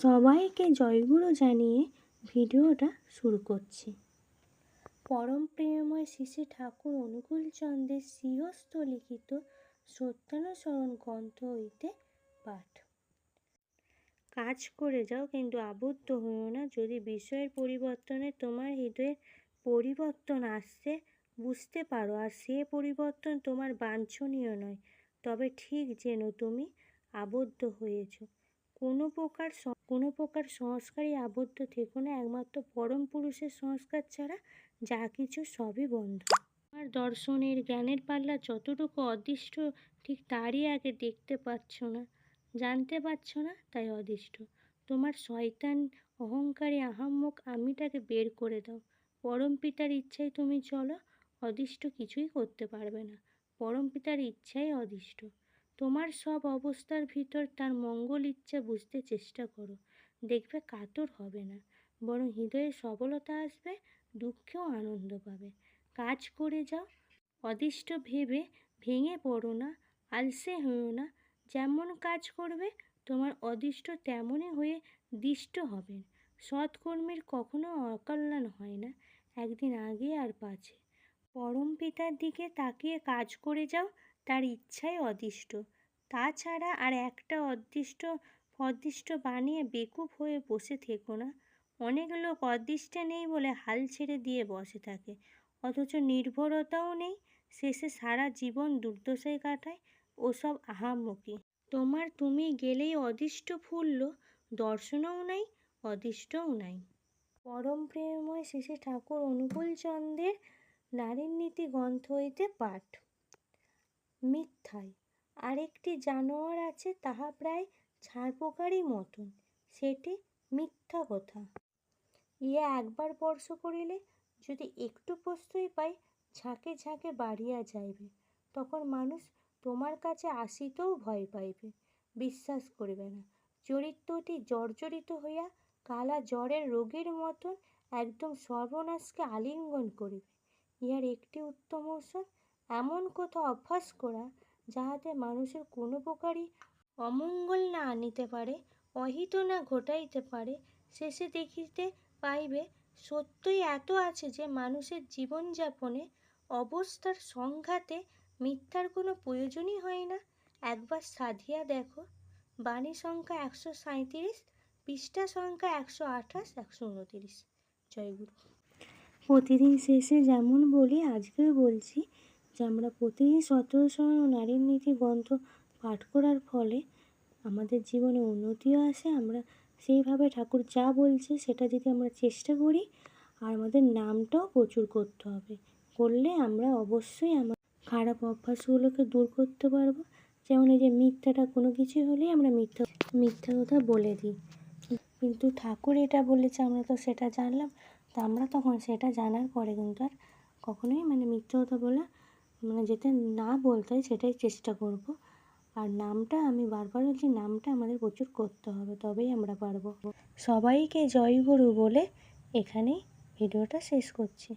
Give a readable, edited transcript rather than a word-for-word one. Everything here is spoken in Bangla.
সবাইকে জয়গুরু জানিয়ে ভিডিওটা শুরু করছি। পরম প্রেমময় শ্রী শ্রী ঠাকুর অনুকূলচন্দ্রের শ্রীহস্ত লিখিত সত্যানুসরণ গ্রন্থ হইতে পাঠ। কাজ করে যাও, কিন্তু আবদ্ধ হইও না। যদি বিষয়ের পরিবর্তনে তোমার হৃদয়ের পরিবর্তন আসছে বুঝতে পারো, আর সে পরিবর্তন তোমার বাঞ্ছনীয় নয়, তবে ঠিক যেন তুমি আবদ্ধ হয়েছ। কোনো প্রকার সংস্কারই আবদ্ধ থেকো না। একমাত্র পরম পুরুষের সংস্কার ছাড়া যা কিছু সবই বন্ধ। তোমার দর্শনের জ্ঞানের পাল্লা যতটুকু অদৃষ্ট, ঠিক তারই আগে দেখতে পাচ্ছ না, জানতে পারছ না, তাই অদৃষ্ট। তোমার শয়তান অহংকারী আহাম্মক আমিটাকে বের করে দাও। পরম পিতার ইচ্ছায় তুমি চলো, অদৃষ্ট কিছুই করতে পারবে না। পরম পিতার ইচ্ছাই অদৃষ্ট। তোমার সব অবস্থার ভিতর তার মঙ্গল ইচ্ছা বুঝতে চেষ্টা করো, দেখবে কাতর হবে না, বরং হৃদয়ে সবলতা আসবে, দুঃখেও আনন্দ পাবে। কাজ করে যাও, অদৃষ্ট ভেবে ভেঙে পড়ো না, আলসে হয়েও না। যেমন কাজ করবে তোমার অদৃষ্ট তেমনই হয়ে দৃষ্ট হবেন। সৎকর্মীর কখনো অকল্যাণ হয় না, একদিন আগে আর পাছে। পরম পিতার দিকে তাকিয়ে কাজ করে যাও, তার ইচ্ছাই অদৃষ্ট। তাছাড়া আর একটা অদৃষ্ট বানিয়ে বেকুব হয়ে বসে থেকো না। অনেক লোক অদৃষ্টে নেই বলে হাল ছেড়ে দিয়ে বসে থাকে, অথচ নির্ভরতাও নেই, শেষে সারা জীবন দুর্দশায় কাটায়। ওসব আহাম্মকি। তুমি গেলেই অদৃষ্ট ফুরল, দর্শনও নাই, অদৃষ্টও নাই। পরম প্রেমময় শ্রী শ্রী ঠাকুর অনুকূলচন্দ্রের নারীর নীতি গ্রন্থ হইতে পাঠ। মিথ্যায় আরেকটি জানোয়ার আছে, তাহা প্রায় ছারপোকারই মতন, সেটি মিথ্যা কথা। ইয়ে একবার স্পর্শ করিলে যদি একটু প্রশ্রয় পায়, ঝাঁকে ঝাঁকে বাড়িয়া যাইবে। তখন মানুষ তোমার কাছে আসিতেও ভয় পাইবে, বিশ্বাস করিবে না। চরিত্রটি জর্জরিত হইয়া কালা জ্বরের রোগীর মতন একদম সর্বনাশকে আলিঙ্গন করিবে। ইহার একটি উত্তম ঔষধ, এমন কোথাও অভ্যাস করা যাহাতে মানুষের কোনো প্রকারই অমঙ্গল না আনিতে পারে, অহিত না ঘটাইতে পারে। শেষে দেখিতে পাইবে সত্যই এত আছে যে মানুষের জীবনযাপনে অবস্থার সংঘাতে মিথ্যার কোনো প্রয়োজনই হয় না। একবার সাধিয়া দেখো। বাণী সংখ্যা 137, পৃষ্ঠা সংখ্যা 128, 129। জয়গুরু। প্রতিদিন শেষে যেমন বলি, আজকেও বলছি যে আমরা প্রতিদিন সত্যানুসরণ ও নারীর নীতি গ্রন্থ পাঠ করার ফলে আমাদের জীবনে উন্নতিও আসে। আমরা সেইভাবে ঠাকুর যা বলছে সেটা যদি আমরা চেষ্টা করি, আর আমাদের নামটাও প্রচুর করতে হবে, করলে আমরা অবশ্যই আমার খারাপ অভ্যাসগুলোকে দূর করতে পারবো। যেমন এই যে মিথ্যাটা, কোনো কিছুই হলেই আমরা মিথ্যা কথা বলে দিই, কিন্তু ঠাকুর এটা বলেছে আমরা তো সেটা জানলাম, তো আমরা তখন সেটা জানার পরে কিন্তু আর কখনোই মিথ্যা কথা বলা যেটা না বলতে হয় সেটাই চেষ্টা করব। আর নামটা, আমি বারবার বলছি, নামটা আমাদের প্রচুর করতে হবে, তবেই আমরা পারবো। সবাইকে জয়গুরু বলে এখানেই ভিডিওটা শেষ করছি।